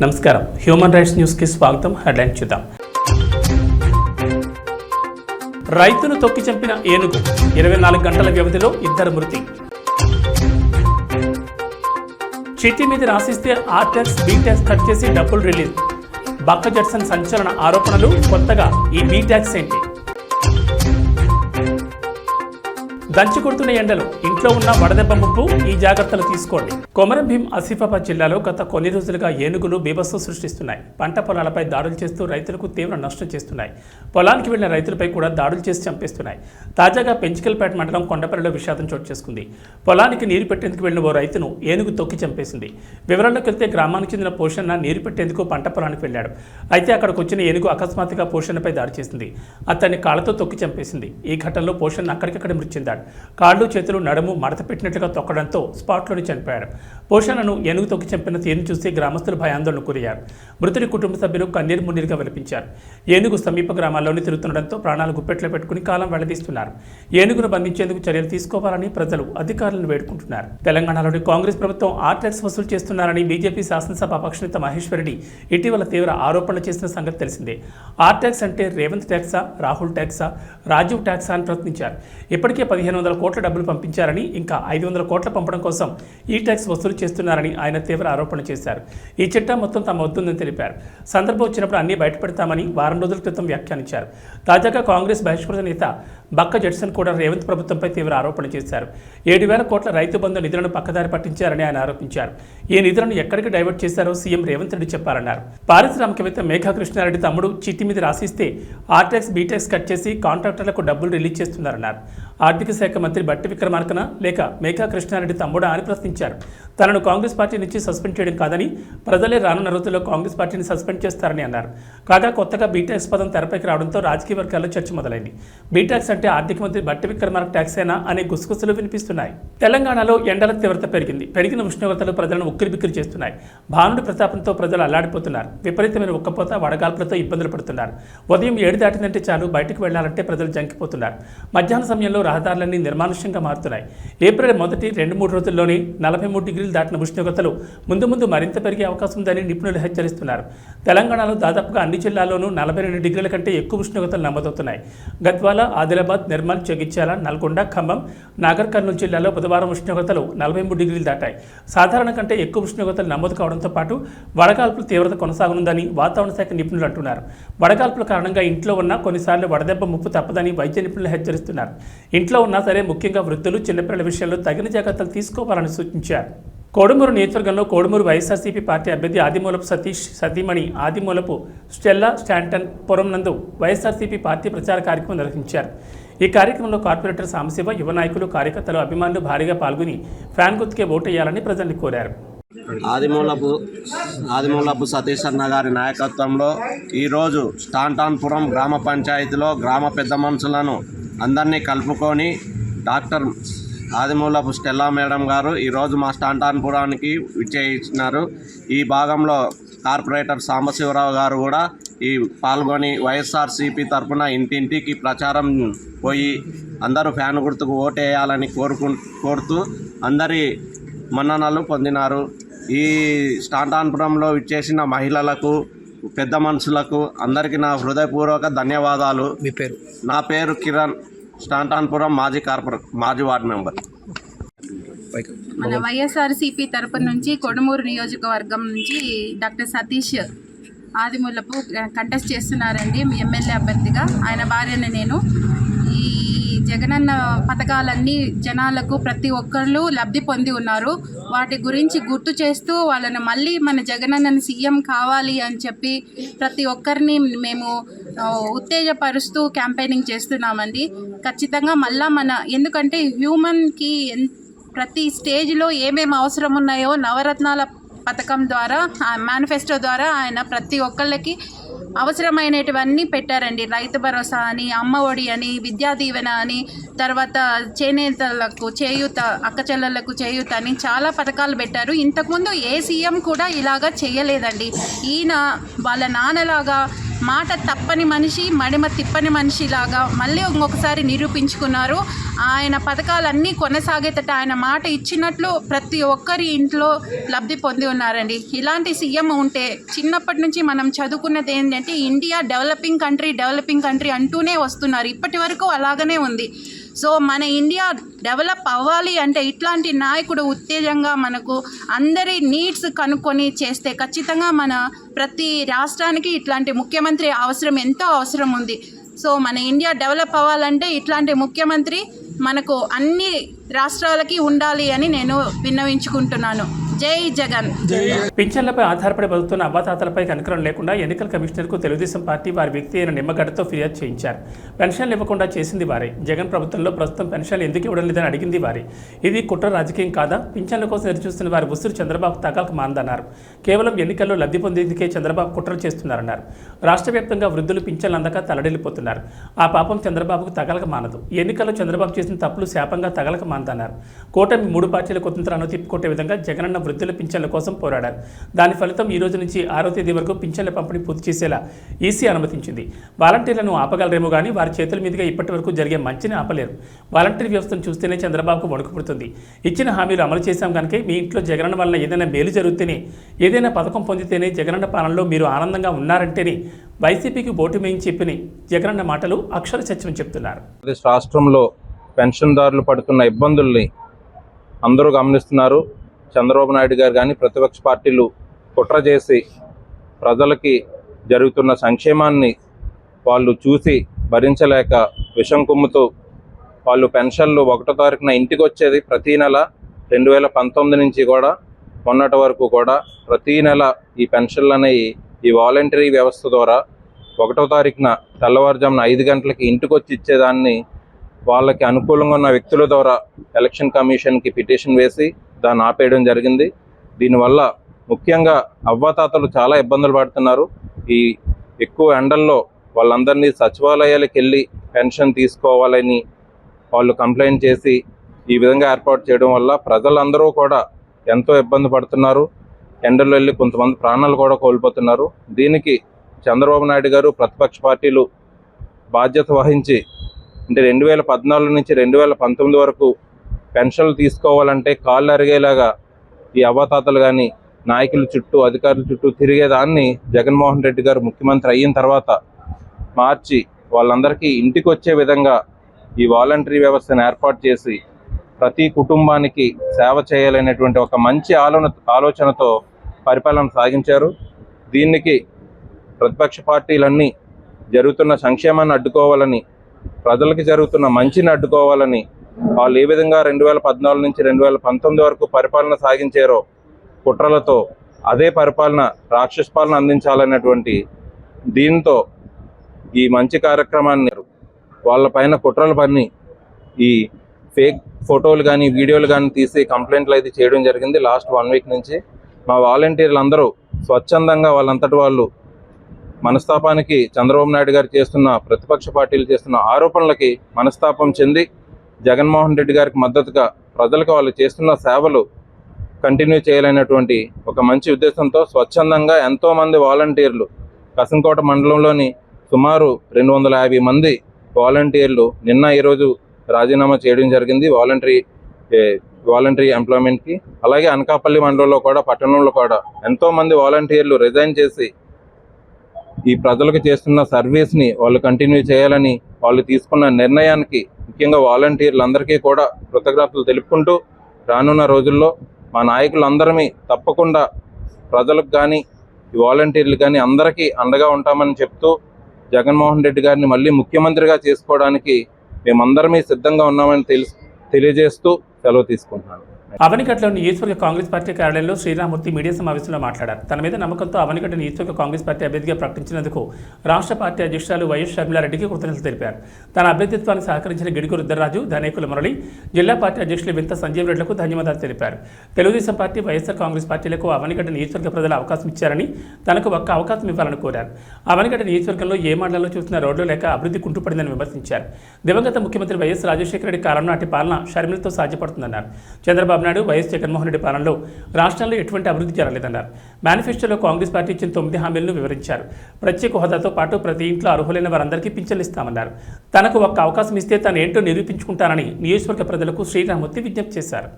నమస్కారం human rights news కి స్వాగతం. హెడ్లైన్ చూద్దాం. రైతును తొక్కి చంపిన ఏనుగు 24 గంటల వ్యవధిలో 2 మృతి. చిట్టి మీద రాసిస్తే R tax B tax cut చేసి డబ్బులు రిలీజ్. బక్క జడ్సన్ సంచలన ఆరోపణలు. కొత్తగా ఈ బి ట్యాక్స్ ఏంటి? దంచి కొడుతున్న ఎండలు, ఇంట్లో ఉన్న వడదెబ్బ ముప్పు, ఈ జాగ్రత్తలు తీసుకోండి. కొమరం భీం ఆసిఫాబాద్ జిల్లాలో గత కొన్ని రోజులుగా ఏనుగులు బీభత్సం సృష్టిస్తున్నాయి. పంట పొలాలపై దాడులు చేస్తూ రైతులకు తీవ్ర నష్టం చేస్తున్నాయి. పొలానికి వెళ్లిన రైతులపై కూడా దాడులు చేసి చంపేస్తున్నాయి. తాజాగా పెంచికల్పేట మండలం కొండపల్లిలో విషాదం చోటు చేసుకుంది. పొలానికి నీరు పెట్టేందుకు వెళ్లిన ఓ రైతును ఏనుగు తొక్కి చంపేసింది. వివరాల్లోకి వెళ్తే గ్రామానికి చెందిన పోషన్న నీరు పెట్టేందుకు పంట పొలానికి వెళ్లాడు. అయితే అక్కడికి వచ్చిన ఏనుగు అకస్మాత్తుగా పోషన్నపై దాడి చేసింది. అతన్ని కాళ్లతో తొక్కి చంపేసింది. ఈ ఘటనలో పోషన్న అక్కడికక్కడ మృతి చెందాడు. కాళ్ళు చేతులు నడుము మడత పెట్టినట్లుగా తొక్కడంతో స్పాట్లోనే చనిపోయాడు. పోషణను ఏనుగు తొక్కి చంపిన తీరును చూసి గ్రామస్తులు భయాందోళన గురయ్యారు. మృతుడి కుటుంబ సభ్యులు కన్నీరు మున్నీరుగా విలపించారు. ఏనుగు సమీప గ్రామాల్లోనే తిరుగుతుండడంతో ప్రాణాలు గుప్పెట్లో పెట్టుకుని కాలం వెళ్లదీస్తున్నారు. ఏనుగును బంధించేందుకు చర్యలు తీసుకోవాలని ప్రజలు అధికారులను వేడుకుంటున్నారు. తెలంగాణలోని కాంగ్రెస్ ప్రభుత్వం ఆర్ ట్యాక్స్ వసూలు చేస్తున్నారని బీజేపీ శాసనసభ అపక్షనేత మహేశ్వర్ రెడ్డి ఇటీవల తీవ్ర ఆరోపణలు చేసిన సంగతి తెలిసిందే. ఆర్ ట్యాక్స్ అంటే రేవంత్ ట్యాక్సా, రాహుల్ ట్యాక్సా, రాజీవ్ ట్యాక్సా అని ప్రశ్నించారు. ఇప్పటికే 1500 కోట్ల డబ్బులు పంపించారని, ఇంకా 500 కోట్ల పంపడం కోసం ఈ ట్యాక్స్ వసూలు చేస్తున్నారని ఆయన తీవ్ర ఆరోపణ చేశారు. ఈ చిట్టా మొత్తం తమ వద్దుందని తెలిపారు. సందర్భం వచ్చినప్పుడు అన్ని బయటపెడతామని వారం రోజుల క్రితం వ్యాఖ్యానించారు. తాజాగా కాంగ్రెస్ బహిష్కృత నేత బక్క జడ్సన్ కూడా రేవంత్ ప్రభుత్వంపై తీవ్ర ఆరోపణ చేశారు. 7,000 కోట్ల రైతు బంధు నిధులను పక్కదారి పట్టించారని ఆయన ఆరోపించారు. ఈ నిధులను ఎక్కడికి డైవర్ట్ చేశారో సీఎం రేవంత్ రెడ్డి చెప్పారన్నారు. పారిశ్రామికవేత్త మేఘా కృష్ణారెడ్డి తమ్ముడు చిట్టి మీద రాసిస్తే R tax B tax cut చేసి కాంట్రాక్టర్లకు డబ్బులు రిలీజ్ చేస్తున్నారన్నారు. ఆర్థిక శాఖ మంత్రి బట్టి విక్రమార్కన లేక మేఘా కృష్ణారెడ్డి తమ్ముడా అని ప్రశ్నించారు. తనను కాంగ్రెస్ పార్టీ నుంచి సస్పెండ్ చేయడం కాదని, ప్రజలే రానున్న రోజుల్లో కాంగ్రెస్ పార్టీని సస్పెండ్ చేస్తారని అన్నారు. కాగా కొత్తగా బీటాక్స్ పదం తెరపైకి రావడంతో రాజకీయ వర్గాల్లో చర్చ మొదలైంది. బీటాక్స్ అంటే ఆర్థిక మంత్రి బట్టి విక్రమార్క ట్యాక్సేనా అనే గుసగుసలు వినిపిస్తున్నాయి. తెలంగాణలో ఎండల తీవ్రత పెరిగిన ఉష్ణోగ్రతలు ప్రజలను ఉక్కిరిబిక్కిరి చేస్తున్నాయి. భానుడి ప్రతాపంతో ప్రజలు అల్లాడిపోతున్నారు. విపరీతమైన ఉక్కపోత, వడగాల్పులతో ఇబ్బందులు పడుతున్నారు. ఉదయం 7 దాటిందంటే చాలు బయటకు వెళ్లాలంటే ప్రజలు జంకిపోతున్నారు. మధ్యాహ్న సమయంలో రహదారులన్నీ నిర్మానుష్యంగా మారుతున్నాయి. ఏప్రిల్ మొదటి 2-3 రోజుల్లోనే 43 డిగ్రీలు దాటిన ఉష్ణోగ్రతలు ముందు మరింత పెరిగే అవకాశం ఉందని నిపుణులు హెచ్చరిస్తున్నారు. తెలంగాణలో దాదాపుగా అన్ని జిల్లాల్లోనూ 42 డిగ్రీల కంటే ఎక్కువ ఉష్ణోగ్రతలు నమోదవుతున్నాయి. గద్వాల, ఆదిలాబాద్, నిర్మల్, జగిత్యాల, నల్గొండ, ఖమ్మం, నాగర్ కర్నూలు జిల్లాలో బుధవారం ఉష్ణోగ్రతలు 43 డిగ్రీలు దాటాయి. సాధారణ కంటే ఎక్కువ ఉష్ణోగ్రతలు నమోదు కావడంతో పాటు వడగాల్పుల తీవ్రత కొనసాగనుందని వాతావరణ శాఖ నిపుణులు అంటున్నారు. వడగాల్పుల కారణంగా ఇంట్లో ఉన్న కొన్నిసార్లు వడదెబ్బ ముప్పు తప్పదని వైద్య నిపుణులు హెచ్చరిస్తున్నారు. ఇంట్లో ఉన్నా సరే ముఖ్యంగా వృద్ధులు, చిన్నపిల్లల విషయంలో తగిన జాగ్రత్తలు తీసుకోవాలని సూచించారు. కోడుమూరు నియోజకవర్గంలో కోడుమూరు వైఎస్ఆర్సీపీ పార్టీ అభ్యర్థి ఆదిమూలపు సతీష్ సతీమణి ఆదిమూలపు స్టెల్లా స్టాంటన్ పురం నందు వైఎస్ఆర్సీపీ పార్టీ ప్రచార కార్యక్రమం నిర్వహించారు. ఈ కార్యక్రమంలో కార్పొరేటర్ సాంబశివ, యువ నాయకులు, కార్యకర్తలు, అభిమానులు భారీగా పాల్గొని ఫ్యాన్ గుర్తుకే ఓటేయాలని ప్రజల్ని కోరారు. ఆదిమూలపు సతీష్ అన్న గారి నాయకత్వంలో ఈరోజు స్టాంటాన్పురం గ్రామ పంచాయతీలో గ్రామ పెద్ద మనుషులను అందరినీ కలుపుకొని డాక్టర్ ఆదిమూలపు స్టెల్లా మేడం గారు ఈరోజు మా స్టాంటాన్పురానికి విచ్చేయించినారు. ఈ భాగంలో కార్పొరేటర్ సాంబశివరావు గారు కూడా పాల్గొని వైఎస్ఆర్సీపీ తరఫున ఇంటింటికి ప్రచారం పోయి అందరూ ఫ్యాన్ గుర్తుకు ఓటేయాలని కోరుతూ అందరి మన్ననలు పొందినారు. ఈ స్టాంటాన్పురంలో విచ్చేసిన మహిళలకు, పెద్ద మనుషులకు అందరికీ నా హృదయపూర్వక ధన్యవాదాలు. మీ పేరు? నా పేరు కిరణ్, స్టాంటాన్పురం మాజీ వార్డు మెంబర్. మన వైఎస్ఆర్సీపీ తరపు నుంచి కొడుమూరు నియోజకవర్గం నుంచి డాక్టర్ సతీష్ ఆదిమూలపు కంటెస్ట్ చేస్తున్నారండి మీ ఎమ్మెల్యే అభ్యర్థిగా. ఆయన భార్యని నేను. ఈ జగనన్న పథకాలన్నీ జనాలకు ప్రతి ఒక్కళ్ళు లబ్ధి పొంది ఉన్నారు. వాటి గురించి గుర్తు చేస్తూ వాళ్ళని మళ్ళీ మన జగనన్నని సీఎం కావాలి అని చెప్పి ప్రతి ఒక్కరిని మేము ఉత్తేజపరుస్తూ క్యాంపెయినింగ్ చేస్తున్నామండి. ఖచ్చితంగా మళ్ళా ఎందుకంటే హ్యూమన్కి ప్రతి స్టేజ్లో ఏమేమి అవసరం ఉన్నాయో నవరత్నాల పథకం ద్వారా, మేనిఫెస్టో ద్వారా ఆయన ప్రతి ఒక్కళ్ళకి అవసరమైనటువన్నీ పెట్టారండి. రైతు భరోసా అని, అమ్మ ఒడి అని, విద్యా దీవెన అని, తర్వాత చేనేతలకు చేయూత, అక్క చెల్లెళ్లకు చేయూత అని చాలా పథకాలు పెట్టారు. ఇంతకుముందు ఏ సీఎం కూడా ఇలాగా చేయలేదండి. ఈయన వాళ్ళ నాన్నలాగా మాట తప్పని మనిషి, మడిమ తిప్పని మనిషిలాగా మళ్ళీ ఇంకొకసారి నిరూపించుకున్నారు. ఆయన పథకాలన్నీ కొనసాగేటట్టు ఆయన మాట ఇచ్చినట్లు ప్రతి ఒక్కరి ఇంట్లో లబ్ధి పొంది ఉన్నారండి. ఇలాంటి సీఎం ఉంటే చిన్నప్పటి నుంచి మనం చదువుకున్నది ఏంటంటే ఇండియా డెవలపింగ్ కంట్రీ అంటూనే వస్తున్నారు. ఇప్పటి వరకు అలాగనే ఉంది. సో మన ఇండియా డెవలప్ అవ్వాలి అంటే ఇట్లాంటి నాయకుడు ఉత్తేజంగా మనకు అందరి నీడ్స్ కనుక్కొని చేస్తే ఖచ్చితంగా మన ప్రతి రాష్ట్రానికి ఇట్లాంటి ముఖ్యమంత్రి ఎంతో అవసరం ఉంది. సో మన ఇండియా డెవలప్ అవ్వాలంటే ఇట్లాంటి ముఖ్యమంత్రి మనకు అన్ని రాష్ట్రాలకి ఉండాలి అని నేను విన్నవించుకుంటున్నాను. జై జగన్. పింఛన్లపై ఆధారపడి బతుకుతున్న అవ్వాతాతలపై కనికరం లేకుండా ఎన్నికల కమిషనర్కు తెలుగుదేశం పార్టీ వారి వ్యక్తి అయిన నిమ్మగడ్డతో ఫిర్యాదు చేయించారు. పెన్షన్లు ఇవ్వకుండా చేసింది వారే. జగన్ ప్రభుత్వంలో ప్రస్తుతం పెన్షన్లు ఎందుకు ఇవ్వడం లేదని అడిగింది వారే. ఇది కుట్ర రాజకీయం కాదా? పింఛన్ల కోసం ఎదురుచూస్తున్న వారి ఉసురు చంద్రబాబు తగాలకు మాందన్నారు. కేవలం ఎన్నికల్లో లబ్ధి పొందేందుకే చంద్రబాబు కుట్రలు చేస్తున్నారన్నారు. రాష్ట్ర వ్యాప్తంగా వృద్ధులు పింఛన్లు అందక తలడిల్లిపోతున్నారు. ఆ పాపం చంద్రబాబుకు తగలక మానదు. ఎన్నికల్లో చంద్రబాబు చేసిన తప్పులు శాపంగా తగలక మాందన్నారు. కూటమి 3 పార్టీల కుతంత్రాలను తిప్పుకొట్టే విధంగా జగనన్న వృద్ధుల పింఛన్ల కోసం పోరాడారు. దాని ఫలితం ఈ రోజు నుంచి 6వ తేదీ వరకు పింఛన్ల పంపిణీ పూర్తి చేసేలా ఈసీ అనుమతించింది. వాలంటీర్లను ఆపగలరేమో కానీ వారి చేతుల మీదుగా ఇప్పటి వరకు జరిగే మంచిని ఆపలేరు. వాలంటీర్ వ్యవస్థను చూస్తేనే చంద్రబాబుకు వణుకు పుడుతుంది. ఇచ్చిన హామీలు అమలు చేశాం కనుక మీ ఇంట్లో జగనన్న వలన ఏదైనా మేలు జరుగుతేనే, ఏదైనా పథకం పొందితేనే జగనన్న పాలనలో మీరు ఆనందంగా ఉన్నారంటేనే వైసీపీకి ఓటు వేయించి చెప్పిన జగనన్న మాటలు అక్షర సత్యం చెప్తున్నారు. రాష్ట్రంలో పెన్షన్దారులు పడుతున్న ఇబ్బందుల్ని అందరూ గమనిస్తున్నారు. చంద్రబాబు నాయుడు గారు కానీ ప్రతిపక్ష పార్టీలు కుట్ర చేసి ప్రజలకి జరుగుతున్న సంక్షేమాన్ని వాళ్ళు చూసి భరించలేక విషం కుమ్ముతూ వాళ్ళు పెన్షన్లు 1వ తారీఖున ఇంటికి వచ్చేది ప్రతీ నెల 2019 నుంచి కూడా మొన్నటి వరకు కూడా ప్రతీ నెల ఈ పెన్షన్లు అనేవి ఈ వాలంటరీ వ్యవస్థ ద్వారా 1వ తారీఖున తెల్లవారుజామున 5 గంటలకి ఇంటికి వచ్చి ఇచ్చేదాన్ని వాళ్ళకి అనుకూలంగా ఉన్న వ్యక్తుల ద్వారా ఎలక్షన్ కమిషన్కి పిటిషన్ వేసి దాన్ని ఆపేయడం జరిగింది. దీనివల్ల ముఖ్యంగా అవ్వాతాతలు చాలా ఇబ్బందులు పడుతున్నారు. ఈ ఎక్కువ ఎండల్లో వాళ్ళందరినీ సచివాలయాలకు వెళ్ళి పెన్షన్ తీసుకోవాలని వాళ్ళు కంప్లైంట్ చేసి ఈ విధంగా ఏర్పాటు చేయడం వల్ల ప్రజలందరూ కూడా ఎంతో ఇబ్బంది పడుతున్నారు. ఎండల్లో వెళ్ళి కొంతమంది ప్రాణాలు కూడా కోల్పోతున్నారు. దీనికి చంద్రబాబు నాయుడు గారు ప్రతిపక్ష పార్టీలు బాధ్యత వహించి అంటే 2014 నుంచి 2019 వరకు పెన్షన్లు తీసుకోవాలంటే కాళ్ళు అరిగేలాగా ఈ అవ్వాతాతలు కానీ నాయకుల చుట్టూ అధికారుల చుట్టూ తిరిగేదాన్ని జగన్మోహన్ రెడ్డి గారు ముఖ్యమంత్రి అయిన తర్వాత మార్చి వాళ్ళందరికీ ఇంటికి వచ్చే విధంగా ఈ వాలంటరీ వ్యవస్థను ఏర్పాటు చేసి ప్రతి కుటుంబానికి సేవ చేయాలనేటువంటి ఒక మంచి ఆలోచనతో పరిపాలన సాగించారు. దీనికి ప్రతిపక్ష పార్టీలన్నీ జరుగుతున్న సంక్షేమాన్ని అడ్డుకోవాలని, ప్రజలకి జరుగుతున్న మంచిని అడ్డుకోవాలని వాళ్ళు ఏ విధంగా 2014 నుంచి 2019 వరకు పరిపాలన సాగించారో కుట్రలతో అదే పరిపాలన రాక్షస పాలన అందించాలనేటువంటి దీంతో ఈ మంచి కార్యక్రమాన్ని వాళ్ళపైన కుట్రలు పన్ని ఈ ఫేక్ ఫోటోలు కానీ వీడియోలు కానీ తీసి కంప్లైంట్లు అయితే చేయడం జరిగింది. లాస్ట్ 1 వీక్ నుంచి మా వాలంటీర్లు అందరూ స్వచ్ఛందంగా వాళ్ళంతటి వాళ్ళు మనస్తాపానికి చంద్రబాబు నాయుడు గారు చేస్తున్న ప్రతిపక్ష పార్టీలు చేస్తున్న ఆరోపణలకి మనస్తాపం చెంది జగన్మోహన్ రెడ్డి గారికి మద్దతుగా ప్రజలకు వాళ్ళు చేస్తున్న సేవలు కంటిన్యూ చేయాలనేటువంటి ఒక మంచి ఉద్దేశంతో స్వచ్ఛందంగా ఎంతోమంది వాలంటీర్లు కసంకోట మండలంలోని సుమారు 250 మంది వాలంటీర్లు ఈరోజు రాజీనామా చేయడం జరిగింది వాలంటరీ ఎంప్లాయ్మెంట్కి. అలాగే అనకాపల్లి మండలంలో కూడా పట్టణంలో కూడా ఎంతోమంది వాలంటీర్లు రిజైన్ చేసి ఈ ప్రజలకు చేస్తున్న సర్వీస్ని వాళ్ళు కంటిన్యూ చేయాలని వాళ్ళు తీసుకున్న నిర్ణయానికి ముఖ్యంగా వాలంటీర్లందరికీ కూడా కృతజ్ఞతలు తెలుపుకుంటూ రానున్న రోజుల్లో మా నాయకులందరమీ తప్పకుండా ప్రజలకు కానీ ఈ వాలంటీర్లు కానీ అందరికీ అండగా ఉంటామని చెప్తూ జగన్మోహన్ రెడ్డి గారిని మళ్ళీ ముఖ్యమంత్రిగా చేసుకోవడానికి మేమందరమీ సిద్ధంగా ఉన్నామని తెలియజేస్తూ సెలవు తీసుకుంటున్నాను. అవనిగడ్డలోని నియోజకవర్గ కాంగ్రెస్ పార్టీ కార్యాలయంలో శ్రీరామూర్తి మీడియా సమావేశంలో మాట్లాడారు. తన మీద నమ్మకంతో అవనిగడ్డ నియోజకవర్గ కాంగ్రెస్ పార్టీ అభ్యర్థిగా ప్రకటించినందుకు రాష్ట్ర పార్టీ అధ్యక్షురాలు వైఎస్ షర్మిలారెడ్డికి కృతజ్ఞతలు తెలిపారు. తన అభ్యర్థిత్వానికి సహకరించిన గిడుగు రుద్రరాజు, ధనేకుల మురళి, జిల్లా పార్టీ అధ్యక్షులు వింత సంజీవ్ రెడ్డిలకు ధన్యవాదాలు తెలిపారు. తెలుగుదేశం పార్టీ, వైఎస్ఆర్ కాంగ్రెస్ పార్టీలకు అవనిగడ్డ నియోజకవర్గ ప్రజలు అవకాశం ఇచ్చారని తనకు ఒక్క అవకాశం ఇవ్వాలని కోరారు. అవనిగడ్డ నియోజకవర్గంలో ఏ మండలంలో చూసిన రోడ్లు లేక అభివృద్ధి కుంటుపడిందని విమర్శించారు. దివంగత ముఖ్యమంత్రి వైఎస్ రాజశేఖర రెడ్డి కాలం నాటి పాలన షర్మిలతో సాధ్యపడుతుందన్నారు. చంద్రబాబు నాయుడు వైఎస్ జగన్మోహన్ రెడ్డి పాలనలో రాష్ట్రంలో ఎటువంటి అభివృద్ధి జరగలేదన్నారు. మేనిఫెస్టోలో కాంగ్రెస్ పార్టీ ఇచ్చిన 9 హామీలను వివరించారు. ప్రత్యేక హోదాతో పాటు ప్రతి ఇంట్లో అర్హులైన వారందరికీ పింఛన్లు ఇస్తామన్నారు. తనకు ఒక్క అవకాశం ఇస్తే తాను ఏంటో నిరూపించుకుంటానని నియోజకవర్గ ప్రజలకు శ్రీరామూర్తి విజ్ఞప్తి చేశారు.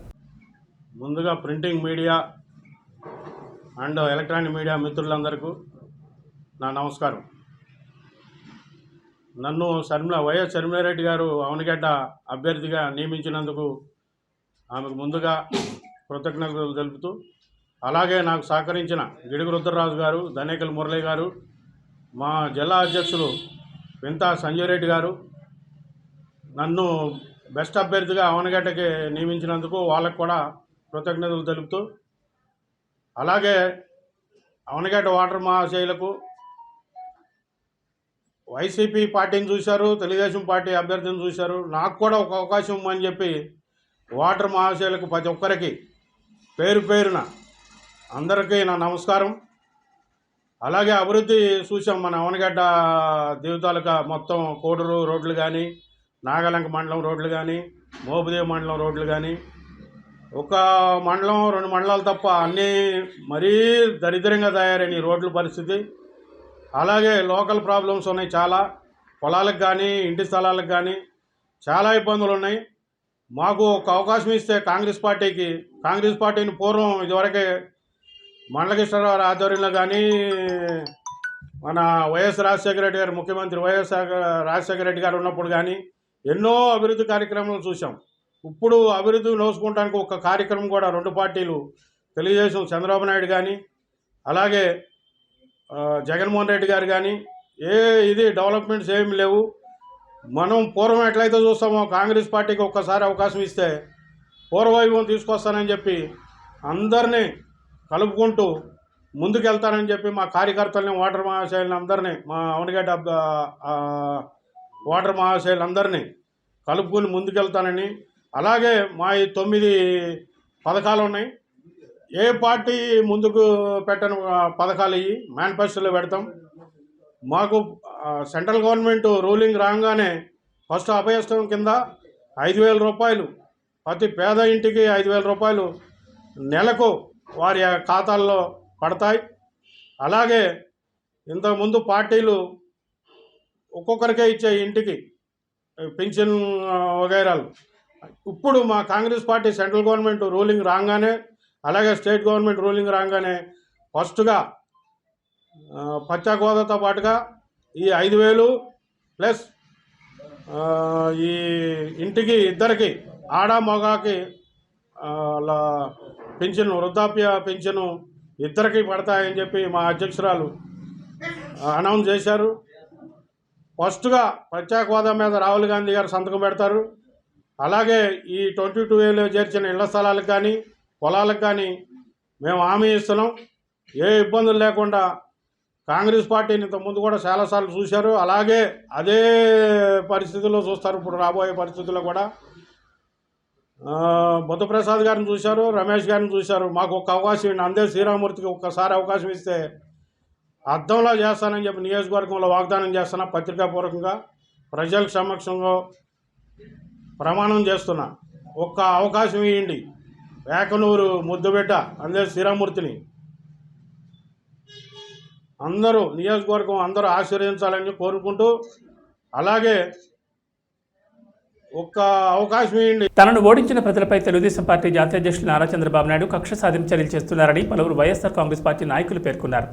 ముందుగా printing media and electronic media మిత్రులందరికీ నా నమస్కారం. నన్ను వైఎస్ షర్మిలారెడ్డి గారు అవనిగడ్డ అభ్యర్థిగా నియమించినందుకు ఆమెకు ముందుగా కృతజ్ఞతలు తెలుపుతూ, అలాగే నాకు సహకరించిన గిడుగు రుద్రరాజు గారు, ధనేకల్ మురళి గారు, మా జిల్లా అధ్యక్షులు వింతా సంజయ్ రెడ్డి గారు నన్ను బెస్ట్ అభ్యర్థిగా అవనిగడ్డకి నియమించినందుకు వాళ్ళకు కూడా కృతజ్ఞతలు తెలుపుతూ, అలాగే అవనిగడ్డ వాటర్ మహాశైలకు వైసీపీ పార్టీని చూశారు, తెలుగుదేశం పార్టీ అభ్యర్థిని చూశారు. నాకు కూడా ఒక అవకాశం ఇవ్వమని చెప్పి వాటర్ మహాశైలకు ప్రతి ఒక్కరికి పేరు పేరున అందరికీ నా నమస్కారం. అలాగే అభివృద్ధి చూసాం. మన అవనగడ్డ దేవతాలక మొత్తం కోడూరు రోడ్లు కానీ, నాగలంక మండలం రోడ్లు కానీ, మోపుదేవి మండలం రోడ్లు కానీ, ఒక మండలం 2 మండలాలు తప్ప అన్నీ మరీ దరిద్రంగా తయారైన రోడ్ల పరిస్థితి. అలాగే లోకల్ ప్రాబ్లమ్స్ ఉన్నాయి చాలా. పొలాలకు కానీ, ఇంటి స్థలాలకు కానీ చాలా ఇబ్బందులు ఉన్నాయి. మాకు ఒక అవకాశం ఇస్తే కాంగ్రెస్ పార్టీని పూర్వం ఇదివరకే మండలకృష్ణరావు ఆధ్వర్యంలో కానీ, మన వైఎస్ రాజశేఖర రెడ్డి గారు ముఖ్యమంత్రి వైఎస్ రాజశేఖర రెడ్డి గారు ఉన్నప్పుడు కానీ ఎన్నో అభివృద్ధి కార్యక్రమాలు చూసాం. ఇప్పుడు అభివృద్ధి నోచుకోవడానికి ఒక కార్యక్రమం కూడా 2 పార్టీలు, తెలుగుదేశం చంద్రబాబు నాయుడు కానీ, అలాగే జగన్మోహన్ రెడ్డి గారు కానీ ఇది డెవలప్మెంట్స్ ఏమి లేవు. మనం పూర్వం ఎట్లయితే చూస్తామో కాంగ్రెస్ పార్టీకి ఒక్కసారి అవకాశం ఇస్తే పూర్వవైభవం తీసుకొస్తానని చెప్పి అందరినీ కలుపుకుంటూ ముందుకెళ్తానని చెప్పి మా కార్యకర్తలని, వాటర్ మహాశైలను అందరినీ, మా అవనగడ్డ వాటర్ మహాశైలందరినీ కలుపుకొని ముందుకెళ్తానని, అలాగే మా ఈ 9 పథకాలు ఉన్నాయి. ఏ పార్టీ ముందుకు పెట్టని పథకాలు ఇవి మేనిఫెస్టోలో పెడతాం. మాకు సెంట్రల్ గవర్నమెంట్ రూలింగ్ రాగానే ఫస్ట్ అభయస్థం కింద 5,000 రూపాయలు ప్రతి పేద ఇంటికి 5,000 రూపాయలు నెలకు వారి ఖాతాల్లో పడతాయి. అలాగే ఇంతకుముందు పార్టీలు ఒక్కొక్కరికే ఇచ్చే ఇంటికి పెన్షన్ వగైరాలు. ఇప్పుడు మా Congress party central government ruling రాగానే, అలాగే స్టేట్ గవర్నమెంట్ రూలింగ్ రాగానే ఫస్ట్గా ప్రత్యేక హోదాతో పాటుగా ఈ 5,000 ప్లస్ ఈ ఇంటికి ఇద్దరికి ఆడ మగాకి పెన్షన్, వృద్ధాప్య పెన్షను ఇద్దరికి పడతాయని చెప్పి మా అధ్యక్షురాలు అనౌన్స్ చేశారు. ఫస్ట్గా ప్రత్యేక హోదా మీద రాహుల్ గాంధీ గారు సంతకం పెడతారు. అలాగే ఈ 22A చేర్చిన ఇళ్ల స్థలాలకు కానీ, పొలాలకు కానీ మేము హామీ ఇస్తున్నాం. ఏ ఇబ్బందులు లేకుండా కాంగ్రెస్ పార్టీని ఇంతకుముందు కూడా చాలాసార్లు చూశారు. అలాగే అదే పరిస్థితుల్లో చూస్తారు ఇప్పుడు రాబోయే పరిస్థితుల్లో కూడా. బుద్ధప్రసాద్ గారిని చూశారు, రమేష్ గారిని చూశారు. మాకు ఒక అవకాశం, అందే శ్రీరామూర్తికి ఒక్కసారి అవకాశం ఇస్తే అర్థంలో చేస్తానని చెప్పి నియోజకవర్గంలో వాగ్దానం చేస్తున్నా. పత్రికాపూర్వకంగా ప్రజల సమక్షంలో ప్రమాణం చేస్తున్నా. ఒక్క అవకాశం ఇవ్వండి. వేకనూరు ముద్దుబిడ్డ అందే శ్రీరామూర్తిని అందరూ నియోజకవర్గం అందరూ ఆశీర్వదించాలని కోరుకుంటూ, అలాగే ఒక్క అవకాశం ఇవ్వండి. తనను ఓడించిన ప్రజలపై తెలుగుదేశం పార్టీ జాతీయ అధ్యక్షులు నారా చంద్రబాబు నాయుడు కక్ష సాధింపు చర్యలు చేస్తున్నారని పలువురు వైఎస్ఆర్ కాంగ్రెస్ పార్టీ నాయకులు పేర్కొన్నారు.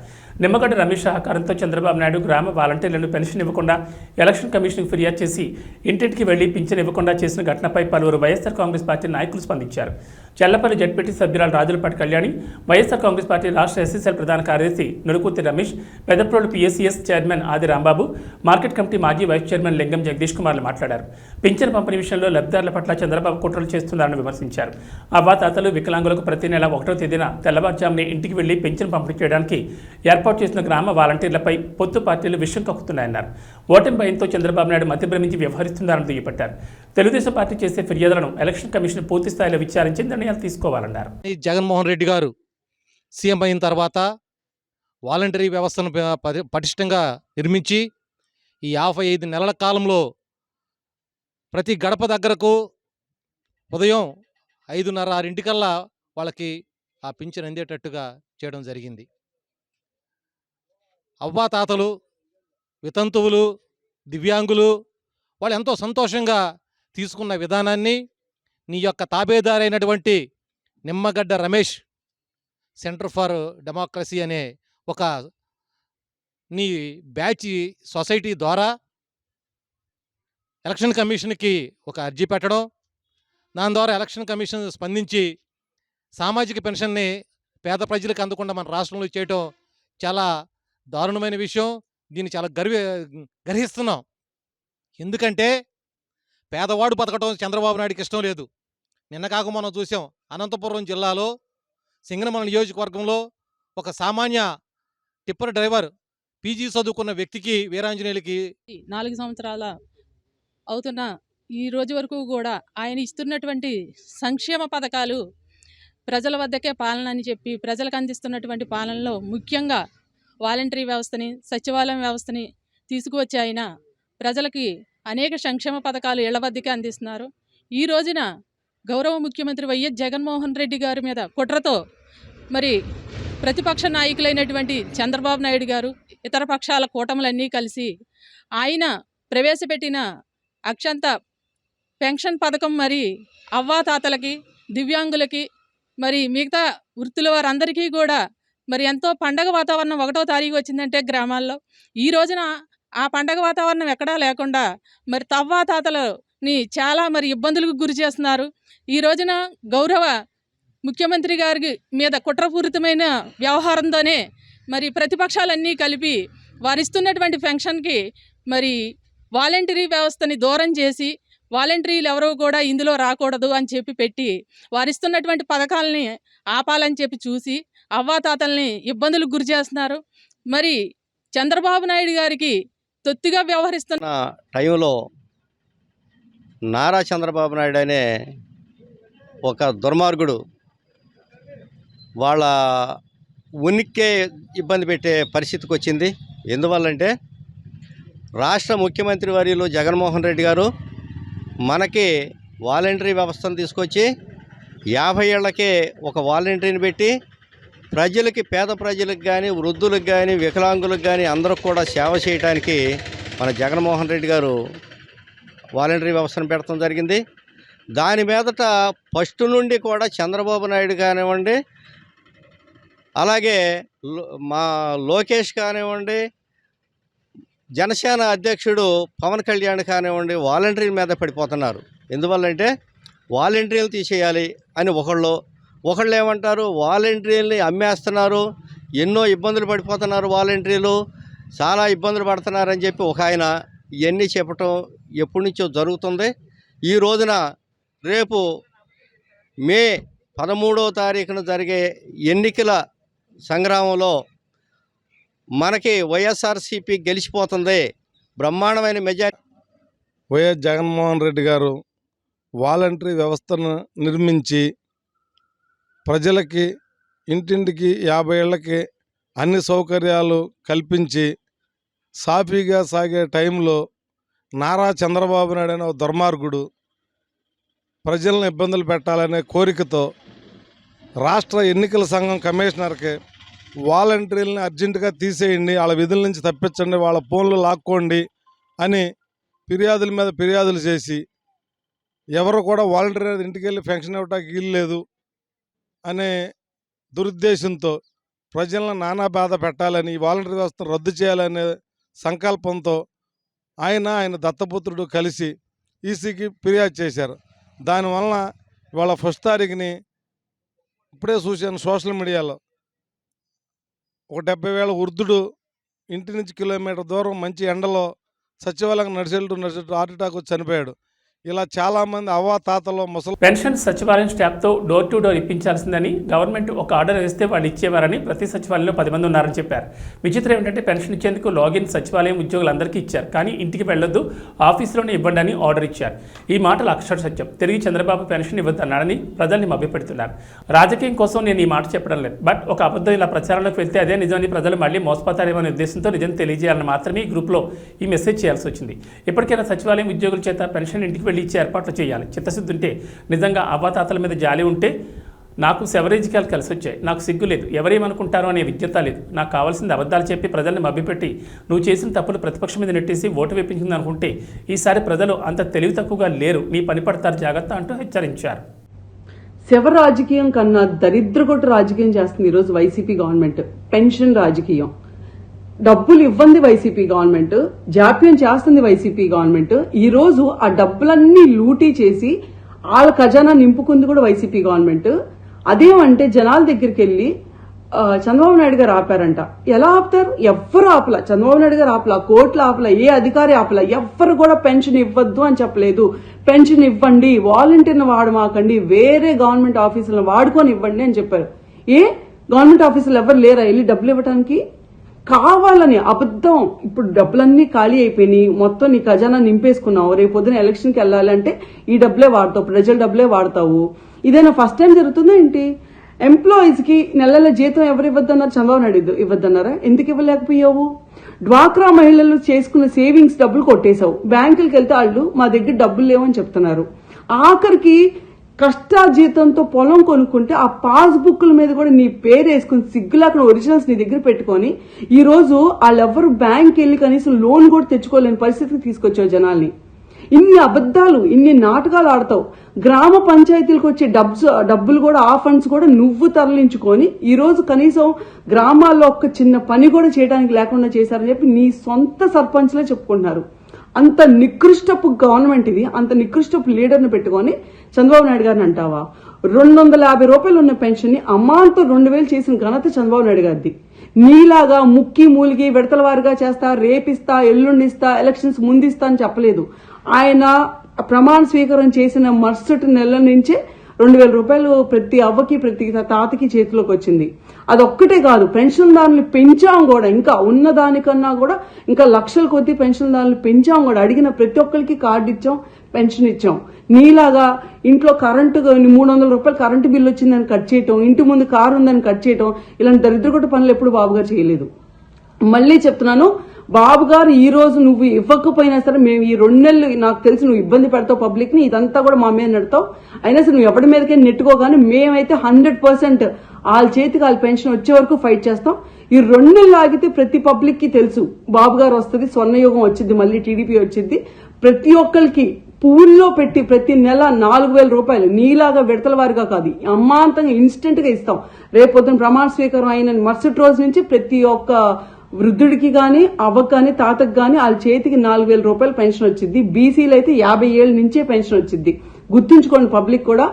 నిమ్మగడ్డ రమేష్ సహకారంతో చంద్రబాబు నాయుడు గ్రామ వాలంటీర్లను పెన్షన్ ఇవ్వకుండా ఎలక్షన్ కమిషన్కు ఫిర్యాదు చేసి ఇంటింటికి వెళ్లి పింఛన్ ఇవ్వకుండా చేసిన ఘటనపై పలువురు వైఎస్ఆర్ కాంగ్రెస్ పార్టీ నాయకులు స్పందించారు. చల్లపల్లి జడ్పీటీ సభ్యురాలు రాజులపాటి కళ్యాణి, వైఎస్ఆర్ కాంగ్రెస్ పార్టీ రాష్ట్ర ఎస్ఎస్ఎల్ ప్రధాన కార్యదర్శి నురుకుర్తి రమేష్, పెదప్రోలు పిఎస్సిఎస్ చైర్మన్ ఆది రాంబాబు, మార్కెట్ కమిటీ మాజీ వైస్ చైర్మన్ లింగం జగదీష్ కుమార్లు మాట్లాడారు. పింఛన్ పంపిణీ విషయంలో లబ్ధిదారుల పట్ల చంద్రబాబు కుట్రలు చేస్తున్నారని విమర్శించారు. అవ్వాతాతలు, వికలాంగులకు ప్రతి నెల 1వ తేదీన తెల్లవారుజామునే ఇంటికి వెళ్లి పింఛన్ పంపిణీ చేయడానికి ఏర్పాటు చేసిన గ్రామ వాలంటీర్లపై పొత్తు పార్టీలు విషయం కక్కుతున్నాయన్నారు. ఓటమి భయంతో చంద్రబాబు నాయుడు మతిభ్రమించి వ్యవహరిస్తున్నారని దుయ్యబట్టారు. తెలుగుదేశం పార్టీ చేసే ఫిర్యాదులను ఎలక్షన్ కమిషన్ పూర్తి స్థాయిలో విచారించి నిర్ణయాలు తీసుకోవాలన్నారు. జగన్మోహన్ రెడ్డి గారు సీఎం అయిన తర్వాత వాలంటరీ వ్యవస్థను పటిష్టంగా నిర్మించి ఈ 55 నెలల కాలంలో ప్రతి గడప దగ్గరకు ఉదయం 5:30, 6 వాళ్ళకి ఆ పింఛన్ అందేటట్టుగా చేయడం జరిగింది. అవ్వాతాతలు, వితంతువులు, దివ్యాంగులు వాళ్ళు ఎంతో సంతోషంగా తీసుకున్న విధానాన్ని నీ యొక్క తాబేదారైనటువంటి Nimmagadda Ramesh centre for democracy అనే ఒక నీ బ్యాచ్ సొసైటీ ద్వారా ఎలక్షన్ కమిషన్కి ఒక అర్జీ పెట్టడం, దాని ద్వారా ఎలక్షన్ కమిషన్ స్పందించి సామాజిక పెన్షన్ని పేద ప్రజలకు అందకుండా మన రాష్ట్రంలో చేయటం చాలా దారుణమైన విషయం. దీన్ని చాలా గర్హిస్తున్నాం. ఎందుకంటే పేదవాడు బతకటం చంద్రబాబు నాయుడికి ఇష్టం లేదు. నిన్న కాక మనం చూసాం, అనంతపురం జిల్లాలో సింగనమల నియోజకవర్గంలో ఒక సామాన్య టిప్పర్ డ్రైవర్ పీజీ చదువుకున్న వ్యక్తికి, వీరాంజనేయులకి 4 సంవత్సరాల అవుతున్న ఈ రోజు వరకు కూడా ఆయన ఇస్తున్నటువంటి సంక్షేమ పథకాలు ప్రజల వద్దకే పాలన అని చెప్పి ప్రజలకు అందిస్తున్నటువంటి పాలనలో ముఖ్యంగా వాలంటరీ వ్యవస్థని, సచివాలయం వ్యవస్థని తీసుకువచ్చి ఆయన ప్రజలకి అనేక సంక్షేమ పథకాలు ఇళ్ల వద్దకే అందిస్తున్నారు. ఈ రోజున గౌరవ ముఖ్యమంత్రి వైఎస్ జగన్మోహన్ రెడ్డి గారి మీద కుట్రతో మరి ప్రతిపక్ష నాయకులైనటువంటి చంద్రబాబు నాయుడు గారు, ఇతర పక్షాల కూటములన్నీ కలిసి ఆయన ప్రవేశపెట్టిన అక్షంత పెన్షన్ పథకం మరి అవ్వాతాతలకి, దివ్యాంగులకి, మరి మిగతా వృత్తుల వారందరికీ కూడా మరి ఎంతో పండగ వాతావరణం 1వ తారీఖు వచ్చిందంటే గ్రామాల్లో, ఈ రోజున ఆ పండగ వాతావరణం ఎక్కడా లేకుండా మరి తవ్వాతాతలని చాలా మరి ఇబ్బందులకు గురి చేస్తున్నారు. ఈ రోజున గౌరవ ముఖ్యమంత్రి గారి మీద కుట్రపూరితమైన వ్యవహారంతోనే మరి ప్రతిపక్షాలన్నీ కలిపి వారిస్తున్నటువంటి పెన్షన్కి మరి వాలంటరీ వ్యవస్థని దూరం చేసి వాలంటరీలు ఎవరో కూడా ఇందులో రాకూడదు అని చెప్పి పెట్టి వారిస్తున్నటువంటి పథకాలని ఆపాలని చెప్పి చూసి అవ్వాతాతల్ని ఇబ్బందులకు గురి చేస్తున్నారు. మరి చంద్రబాబు నాయుడు గారికి తొత్తిగా వ్యవహరిస్తున్న టైంలో నారా చంద్రబాబు నాయుడు అనే ఒక దుర్మార్గుడు వాళ్ళ ఉనికే ఇబ్బంది పెట్టే పరిస్థితికి వచ్చింది. ఎందువల్లంటే రాష్ట్ర ముఖ్యమంత్రి వర్యులు జగన్మోహన్ రెడ్డి గారు మనకి వాలంటరీ వ్యవస్థను తీసుకొచ్చి 50 ఏళ్లకే ఒక వాలంటరీని పెట్టి ప్రజలకి, పేద ప్రజలకు కానీ, వృద్ధులకు కానీ, వికలాంగులకు కానీ అందరికి కూడా సేవ చేయడానికి మన జగన్మోహన్ రెడ్డి గారు వాలంటరీ వ్యవస్థను పెట్టడం జరిగింది. దాని మీదట ఫస్ట్ నుండి కూడా చంద్రబాబు నాయుడు కానివ్వండి, అలాగే మా లోకేష్ కానివ్వండి, జనసేన అధ్యక్షుడు పవన్ కళ్యాణ్ కానివ్వండి, వాలంటరీ మీద పడిపోతున్నారు. ఎందువల్లంటే వాలంటరీలు తీసేయాలి అని ఒకళ్ళు ఏమంటారు, వాలంటరీలని అమ్మేస్తున్నారు, ఎన్నో ఇబ్బందులు పడిపోతున్నారు, వాలంటరీలు చాలా ఇబ్బందులు పడుతున్నారని చెప్పి ఒక ఆయన ఇవన్నీ చెప్పటం ఎప్పటి నుంచో జరుగుతుంది. ఈ రోజున రేపు మే 13వ తారీఖున జరిగే ఎన్నికల సంగ్రామంలో మనకి వైఎస్ఆర్సీపీ గెలిచిపోతుంది, బ్రహ్మాండమైన మెజారిటీ. వైఎస్ జగన్మోహన్ రెడ్డి గారు వాలంటరీ వ్యవస్థను నిర్మించి ప్రజలకి ఇంటింటికి 50 ఏళ్ళకి అన్ని సౌకర్యాలు కల్పించి సాఫీగా సాగే టైంలో నారా చంద్రబాబు నాయుడు అనే ఒక దుర్మార్గుడు ప్రజలను ఇబ్బందులు పెట్టాలనే కోరికతో రాష్ట్ర ఎన్నికల సంఘం కమిషనర్కి వాలంటీర్లని అర్జెంటుగా తీసేయండి, వాళ్ళ విధుల నుంచి తప్పించండి, వాళ్ళ ఫోన్లు లాక్కోండి అని ఫిర్యాదుల మీద ఫిర్యాదులు చేసి ఎవరు కూడా వాలంటీర్ ఇంటికి వెళ్ళి పెన్షన్ ఇవ్వటానికి వీలు లేదు అనే దురుద్దేశంతో ప్రజలను నానా బాధ పెట్టాలని, వాలంటీర్ వ్యవస్థను రద్దు చేయాలనే సంకల్పంతో ఆయన దత్తపుత్రుడు కలిసి ఈసీకి ఫిర్యాదు చేశారు. దానివలన ఇవాళ 1వ తారీఖుని ఇప్పుడే చూశాను సోషల్ మీడియాలో, ఒక 70,000 వృద్ధుడు ఇంటి నుంచి కిలోమీటర్ దూరం మంచి ఎండలో సచివాలయం నడిచేట్టు హార్ట్ అటాక్ వచ్చి చనిపోయాడు. ఇలా చాలామంది అవ్వాతాతలు, ముసలి పెన్షన్ సచివాలయం స్టాఫ్తో డోర్ టు డోర్ ఇప్పించాల్సిందని గవర్నమెంట్ ఒక ఆర్డర్ వేస్తే వాళ్ళు ఇచ్చేవారని, ప్రతి సచివాలయంలో 10 మంది ఉన్నారని చెప్పారు. విచిత్రం ఏంటంటే పెన్షన్ ఇచ్చేందుకు లాగిన్ సచివాలయం ఉద్యోగులందరికీ ఇచ్చారు, కానీ ఇంటికి వెళ్ళొద్దు, ఆఫీసులోనే ఇవ్వండి అని ఆర్డర్ ఇచ్చారు. ఈ మాటలు అక్షర సత్యం. తిరిగి చంద్రబాబు పెన్షన్ ఇవ్వద్దన్నాడని ప్రజల్ని మభ్యపెడుతున్నారు. రాజకీయం కోసం నేను ఈ మాట చెప్పడం లేదు, బట్ ఒక అబద్ధం ఇలా ప్రచారంలోకి వెళ్తే అదే నిజమని ప్రజలు మళ్ళీ మోసపోతారేమో అనే ఉద్దేశంతో నిజం తెలియజేయాలని మాత్రమే ఈ గ్రూప్లో ఈ మెసేజ్ చేయాల్సి వచ్చింది. ఇప్పటికైనా సచివాలయం ఉద్యోగుల చేత పెన్షన్ ఇంటికి తీసుకువెళ్ళి ఇచ్చే ఏర్పాట్లు చేయాలి. చిత్తశుద్ధి ఉంటే, నిజంగా అవ్వాతాతల మీద జాలి ఉంటే, నాకు శవరేజికాలు కలిసి వచ్చాయి, నాకు సిగ్గు లేదు, ఎవరేమనుకుంటారో అనే విజ్ఞత లేదు, నాకు కావాల్సింది అబద్ధాలు చెప్పి ప్రజల్ని మభ్యపెట్టి నువ్వు చేసిన తప్పులు ప్రతిపక్షం మీద నెట్టేసి ఓటు వేపించింది అనుకుంటే ఈసారి ప్రజలు అంత తెలివి తక్కువగా లేరు, నీ పని పడతారు, జాగ్రత్త అంటూ హెచ్చరించారు. శవ రాజకీయం కన్నా దరిద్రగొట్టు రాజకీయం చేస్తుంది ఈరోజు వైసీపీ గవర్నమెంట్. పెన్షన్ రాజకీయం, డబ్బులు ఇవ్వండి వైసీపీ గవర్నమెంట్, జాప్యం చేస్తుంది వైసీపీ గవర్నమెంట్. ఈ రోజు ఆ డబ్బులన్నీ లూటీ చేసి వాళ్ళ ఖజానా నింపుకుంది కూడా వైసీపీ గవర్నమెంట్. అదేమంటే జనాల దగ్గరికి వెళ్లి చంద్రబాబు నాయుడు గారు ఆపారంట. ఎలా ఆపుతారు? ఎవ్వరు ఆపల. చంద్రబాబు నాయుడు గారు ఆపల, కోర్టులు ఆపల, ఏ అధికారి ఆపల. ఎవ్వరు కూడా పెన్షన్ ఇవ్వద్దు అని చెప్పలేదు. పెన్షన్ ఇవ్వండి, వాలంటీర్ని వాడమాకండి, వేరే గవర్నమెంట్ ఆఫీసులను వాడుకొని ఇవ్వండి అని చెప్పారు. ఏ గవర్నమెంట్ ఆఫీసులు ఎవరు లేరా వెళ్ళి డబ్బులు ఇవ్వడానికి? కావాలని అబద్ధం. ఇప్పుడు డబ్బులన్నీ ఖాళీ అయిపోయినాయి, మొత్తం నీ ఖజానా నింపేసుకున్నావు, రేపు పొద్దున ఎలక్షన్కి వెళ్ళాలంటే ఈ డబ్బులే వాడతావు, ప్రజల డబ్బులే వాడతావు. ఇదేనా ఫస్ట్ టైం జరుగుతుందా ఏంటి? ఎంప్లాయీస్ కి నెలల జీతం ఎవరు ఇవ్వద్దన్నారు? చంద్రబాబు నాయుడు ఇవ్వద్దన్నారా? ఎందుకు ఇవ్వలేకపోయావు? డ్వాక్రా మహిళలు చేసుకున్న సేవింగ్స్ డబ్బులు కొట్టేశావు. బ్యాంకులకు వెళ్తే వాళ్ళు మా దగ్గర డబ్బులు లేవని చెప్తున్నారు. ఆఖరికి కష్టాజీతంతో పొలం కొనుక్కుంటే ఆ పాస్బుక్ల మీద కూడా నీ పేరు వేసుకుని సిగ్గులాక్కడ ఒరిజినల్స్ నీ దగ్గర పెట్టుకొని ఈ రోజు వాళ్ళెవ్వరు బ్యాంక్ వెళ్ళి కనీసం లోన్ కూడా తెచ్చుకోలేని పరిస్థితికి తీసుకొచ్చావు జనాల్ని. ఇన్ని అబద్దాలు, ఇన్ని నాటకాలు ఆడతావు. గ్రామ పంచాయతీలకు వచ్చే డబ్బులు కూడా, ఆ ఫండ్స్ కూడా నువ్వు తరలించుకొని ఈ రోజు కనీసం గ్రామాల్లో ఒక్క చిన్న పని కూడా చేయడానికి లేకుండా చేశారని చెప్పి నీ సొంత సర్పంచ్లే చెప్పుకుంటున్నారు. అంత నికృష్టపు గవర్నమెంట్ ఇది. అంత నికృష్టపు లీడర్ని పెట్టుకొని చంద్రబాబు నాయుడు గారిని అంటావా? 250 రూపాయలు ఉన్న పెన్షన్ ని అమ్మాంతో 2000 చేసిన ఘనత చంద్రబాబు నాయుడు గారిది. నీలాగా ముక్కి మూలిగి విడతల వారిగా చేస్తా, రేపిస్తా, ఎల్లుండిస్తా, ఎలక్షన్స్ ముందిస్తా అని చెప్పలేదు. ఆయన ప్రమాణ స్వీకారం చేసిన మరుసటి నెల నుంచే 2000 రూపాయలు ప్రతి అవ్వకి ప్రతి తాతకి చేతిలోకి వచ్చింది. అదొక్కటే కాదు, పెన్షన్దారులు పెంచాం కూడా, ఇంకా ఉన్నదానికన్నా కూడా ఇంకా లక్షల కొద్ది పెన్షన్దారులు పెంచాం కూడా. అడిగిన ప్రతి ఒక్కరికి కార్డు ఇచ్చాం, పెన్షన్ ఇచ్చాం. నీలాగా ఇంట్లో కరెంటు 300 రూపాయలు కరెంటు బిల్లు వచ్చిందని కట్ చేయటం, ఇంటి ముందు కారు ఉందని కట్ చేయటం, ఇలాంటి దరిద్రగొట్ట పనులు ఎప్పుడు బాబుగారు చేయలేదు. మళ్ళీ చెప్తున్నాను, బాబు గారు ఈ రోజు నువ్వు ఇవ్వకపోయినా సరే మేము ఈ 2 నెలలు, నాకు తెలిసి నువ్వు ఇబ్బంది పెడతావు పబ్లిక్ ని, ఇదంతా కూడా మా మీద నెడతావు. అయినా సరే నువ్వు ఎవరి మీదకే నెట్టుకోగానే మేమైతే 100% వాళ్ళ చేతికి వాళ్ళ పెన్షన్ వచ్చే వరకు ఫైట్ చేస్తాం. ఈ 2 నెలలు ఆగితే ప్రతి పబ్లిక్ కి తెలుసు బాబు గారు వస్తుంది, స్వర్ణయుగం వచ్చింది, మళ్ళీ టీడీపీ వచ్చింది. ప్రతి ఒక్కరికి పూల్లో పెట్టి ప్రతి నెల 4000 రూపాయలు నీలాగా విడతల వారిగా కాదు, అమ్మాంతంగా ఇన్స్టెంట్ గా ఇస్తాం. రేపొద్దున ప్రమాణ స్వీకారం అయిన మరుసటి రోజు నుంచి ప్రతి ఒక్క వృద్ధుడికి గాని, అవ్వకు గాని, తాతకు గాని వాళ్ళ చేతికి 4000 రూపాయలు పెన్షన్ వచ్చింది. బీసీలు అయితే 50 ఏళ్ల నుంచే పెన్షన్ వచ్చింది. గుర్తుంచుకోండి పబ్లిక్ కూడా.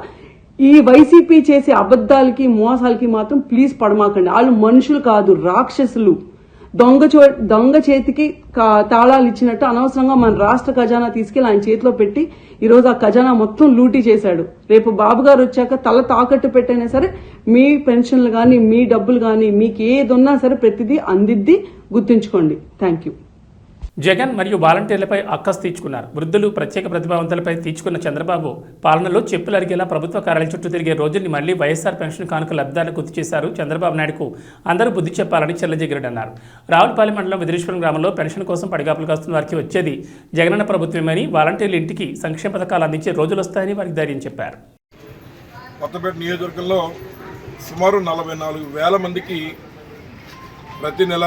ఈ వైసీపీ చేసే అబద్దాలకి మోసాలకి మాత్రం ప్లీజ్ పడమాకండి. వాళ్ళు మనుషులు కాదు, రాక్షసులు. దొంగ చేతికి తాళాలు ఇచ్చినట్టు అనవసరంగా మన రాష్ట్ర ఖజానా తీసుకెళ్లి ఆయన చేతిలో పెట్టి ఈ రోజు ఆ ఖజానా మొత్తం లూటీ చేశాడు. రేపు బాబు గారు వచ్చాక తల తాకట్టు పెట్టైనా సరే మీ పెన్షన్లు గాని, మీ డబ్బులు గాని, మీకు ఏది ఉన్నా సరే ప్రతిదీ అందిద్ది. గుర్తుంచుకోండి. Thank you. జగన్ మరియు వాలంటీర్లపై అక్కసు తీర్చుకున్నారు. వృద్ధులు, ప్రత్యేక ప్రతిభావంతులపై తీర్చుకున్న చంద్రబాబు పాలనలో చెప్పులు అరిగేలా ప్రభుత్వ కార్యాలయం చుట్టూ తిరిగే రోజుల్ని మళ్లీ వైఎస్ఆర్ పెన్షన్ కానుక లబ్ధాలను గుర్తు చేశారు. చంద్రబాబు నాయుడుకు అందరూ బుద్ధి చెప్పాలని చెల్లజగిరెడ్డి అన్నారు. రావులపాలెం మండలం విదిరేశ్వరం గ్రామంలో పెన్షన్ కోసం పడిగాపులు కాస్తున్న వారికి వచ్చేది జగనన్న ప్రభుత్వమని, వాలంటీర్లు ఇంటికి సంక్షేమ పథకాలు అందించే రోజులు వస్తాయని వారికి ధైర్యం చెప్పారు. కొత్తపేట నియోజకవర్గంలో సుమారు 44,000 మందికి ప్రతి నెల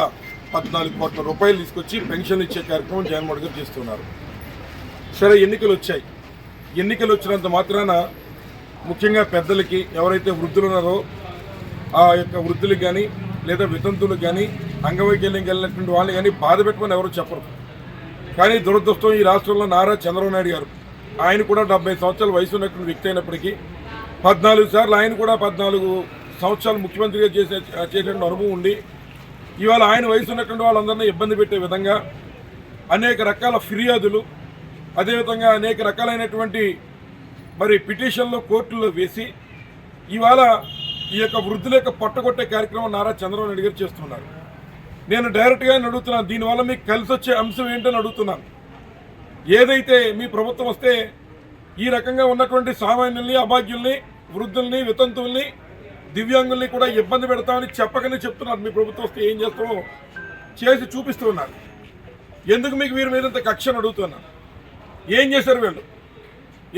14 కోట్ల రూపాయలు తీసుకొచ్చి పెన్షన్ ఇచ్చే కార్యక్రమం జగన్మోహన్ గారు చేస్తున్నారు. సరే, ఎన్నికలు వచ్చాయి. ఎన్నికలు వచ్చినంత మాత్రాన ముఖ్యంగా పెద్దలకి, ఎవరైతే వృద్ధులు ఉన్నారో ఆ యొక్క వృద్ధులకు కానీ లేదా వితంతులకు కానీ అంగవైకల్యం కలిగినటువంటి వాళ్ళు కానీ బాధ పెట్టుకొని ఎవరు చెప్పరు. కానీ దురదృష్టం, ఈ రాష్ట్రంలో నారా చంద్రబాబు నాయుడు గారు, ఆయన కూడా 70 సంవత్సరాల వయసు ఉన్నటువంటి వ్యక్తి అయినప్పటికీ 14 సార్లు ఆయన కూడా 14 సంవత్సరాలు ముఖ్యమంత్రిగా చేసినటువంటి అనుభవం ఉండి ఇవాళ ఆయన వయసు ఉన్నటువంటి వాళ్ళందరినీ ఇబ్బంది పెట్టే విధంగా అనేక రకాల ఫిర్యాదులు, అదేవిధంగా అనేక రకాలైనటువంటి పిటిషన్లు కోర్టుల్లో వేసి ఇవాళ ఈ యొక్క వృద్ధుల యొక్క పట్టగొట్టే కార్యక్రమం నారా చంద్రబాబు నాయుడు గారు చేస్తున్నారు. నేను డైరెక్ట్గా అడుగుతున్నాను, దీనివల్ల మీకు కలిసి వచ్చే అంశం ఏంటని అడుగుతున్నాను. ఏదైతే మీ ప్రభుత్వం వస్తే ఈ రకంగా ఉన్నటువంటి సామాన్యుల్ని, అభాగ్యుల్ని, వృద్ధుల్ని, వితంతుల్ని, దివ్యాంగుల్ని కూడా ఇబ్బంది పెడతామని చెప్పకనే చెప్తున్నారు. మీ ప్రభుత్వం వస్తే ఏం చేస్తామో చేసి చూపిస్తూ ఉన్నారు. ఎందుకు మీకు వీరి మీద కక్షను అడుగుతున్నారు? ఏం చేశారు వీళ్ళు?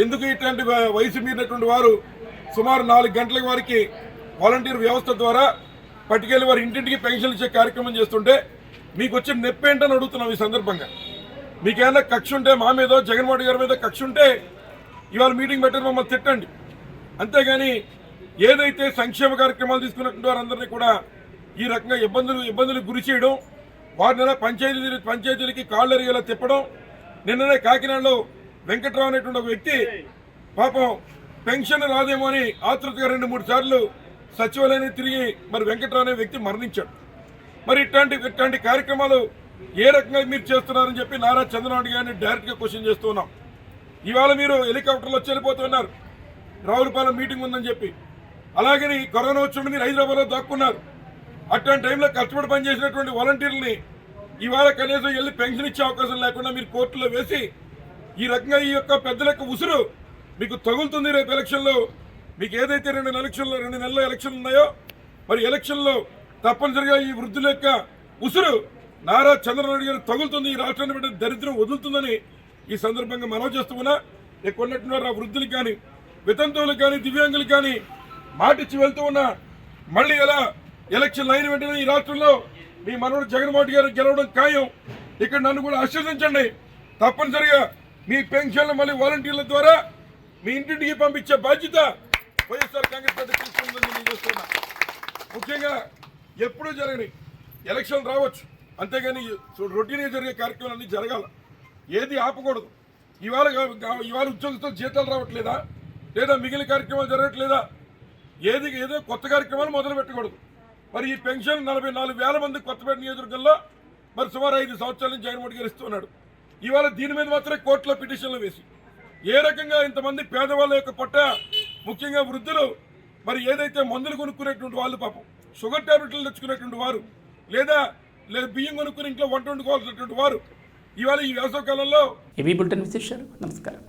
ఎందుకు ఇట్లాంటి వయసు మీరినటువంటి వారు సుమారు 4 గంటల వారికి వాలంటీర్ వ్యవస్థ ద్వారా పట్టుకెళ్ళి వారి ఇంటింటికి పెన్షన్ ఇచ్చే కార్యక్రమం చేస్తుంటే మీకు వచ్చే నొప్పి ఏంటని అడుగుతున్నాం ఈ సందర్భంగా. మీకేమైనా కక్ష ఉంటే మా మీద, జగన్మోహన్ గారి మీద కక్ష ఉంటే ఇవాళ మీటింగ్ పెట్టారు మమ్మల్ని తిట్టండి. అంతేగాని ఏదైతే సంక్షేమ కార్యక్రమాలు తీసుకున్నటువంటి వారందరినీ కూడా ఈ రకంగా ఇబ్బందులకు గురి చేయడం, వారిని పంచాయతీలకి కాళ్ళు ఎరిగేలా తిప్పడం. నిన్ననే కాకినాడలో వెంకట్రావు అనేటువంటి ఒక వ్యక్తి పాపం పెన్షన్ రాదేమో అని ఆతృతగా 2-3 సార్లు సచివాలయాన్ని తిరిగి మరి వెంకట్రావు అనే వ్యక్తి మరణించాడు. మరి ఇట్లాంటి కార్యక్రమాలు ఏ రకంగా మీరు చేస్తున్నారని చెప్పి నారా చంద్రబాబు గారిని డైరెక్ట్గా క్వశ్చన్ చేస్తున్నాం. ఇవాళ మీరు హెలికాప్టర్లో వచ్చి వెళ్ళిపోతున్నారు, రావులపాలెం మీటింగ్ ఉందని చెప్పి. అలాగని కరోనా వచ్చి మీరు హైదరాబాద్లో దాక్కున్నారు. అట్లాంటి టైంలో కష్టపడి పనిచేసినటువంటి వాలంటీర్లని ఇవాళ కనీసం వెళ్ళి పెన్షన్ ఇచ్చే అవకాశం లేకుండా మీరు కోర్టులో వేసి ఈ రకంగా ఈ యొక్క పెద్దల యొక్క ఉసురు మీకు తగులుతుంది. రేపు ఎలక్షన్లో మీకు ఏదైతే 2 నెలల ఎలక్షన్లు ఉన్నాయో మరి ఎలక్షన్లో తప్పనిసరిగా ఈ వృద్ధుల యొక్క ఉసురు నారా చంద్రబాబు గారు తగులుతుంది. ఈ రాష్ట్రాన్ని బట్టి దరిద్రం వదులుతుందని ఈ సందర్భంగా మనవి చేస్తూ ఉన్నా. కొన్నట్టున్నారు ఆ వృద్ధులకు కానీ, వితంతువులకు కానీ, దివ్యాంగులకు కానీ మాటిచ్చి వెళ్తూ ఉన్నా. మళ్ళీ ఎలా ఎలక్షన్లు అయిన వెంటనే ఈ రాష్ట్రంలో మీ మనవడు జగన్మోహన్ గారు గెలవడం ఖాయం. ఇక్కడ నన్ను కూడా ఆశీర్వదించండి. తప్పనిసరిగా మీ పెన్షన్లు మళ్ళీ వాలంటీర్ల ద్వారా మీ ఇంటింటికి పంపించే బాధ్యత వైఎస్ఆర్ కాంగ్రెస్ పార్టీ తీసుకుందని నేను చేస్తున్నా. ముఖ్యంగా ఎప్పుడూ జరగని ఎలక్షన్ రావచ్చు, అంతేగాని రొటీన్గా జరిగే కార్యక్రమాలన్నీ జరగాల, ఏది ఆపకూడదు. ఇవాళ ఉద్యోగస్తులు జీతాలు రావట్లేదా, లేదా మిగిలిన కార్యక్రమాలు జరగట్లేదా, ఏదో కొత్త కార్యక్రమాలు మొదలు పెట్టకూడదు. మరి ఈ పెన్షన్ 44,000 మంది కొత్తపేట నియోజకవర్గంలో మరి సుమారు 5 సంవత్సరాల నుంచి జగన్మోహన్ గారు ఇస్తున్నాడు. ఇవాళ దీని మీద మాత్రమే కోర్టులో పిటిషన్లు వేసి ఏ రకంగా ఇంతమంది పేదవాళ్ళ యొక్క పొట్ట, ముఖ్యంగా వృద్ధులు, మరి ఏదైతే మందులు కొనుక్కునేటువంటి వాళ్ళు, పాపం షుగర్ టాబ్లెట్లు తెచ్చుకునేటువంటి వారు, లేదా బియ్యం కొనుక్కుని ఇంట్లో వంట వండుకోవాల్సినటువంటి వారు ఇవాళ ఈ వేసవి కాలంలో ఇవి బులెటిన్ విశేషాలు. నమస్కారం.